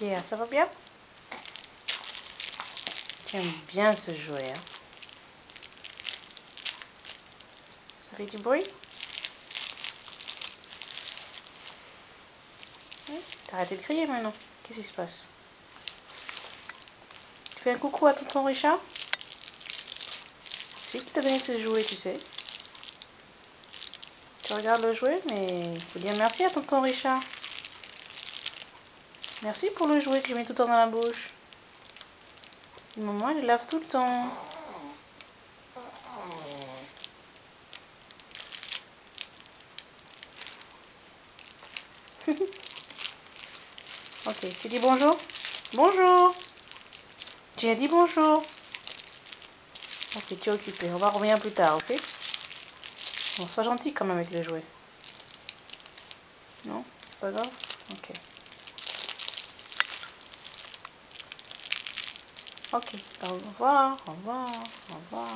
Pierre, ça va bien? Tu aimes bien ce jouet, hein? Ça fait du bruit? T'as arrêté de crier maintenant. Qu'est-ce qui se passe? Tu fais un coucou à tonton Richard? C'est lui qui t'a donné ce jouet, tu sais. Tu regardes le jouet, mais il faut dire merci à tonton Richard. Merci pour le jouet que je mets tout le temps dans la bouche. Et maman, elle lave tout le temps. Ok, tu dis bonjour? Bonjour! Tu as dit bonjour? Ok, tu es occupé. On va revenir plus tard, ok? Bon, sois gentil quand même avec le jouet. Non? C'est pas grave? Ok. Ok, au revoir, au revoir, au revoir.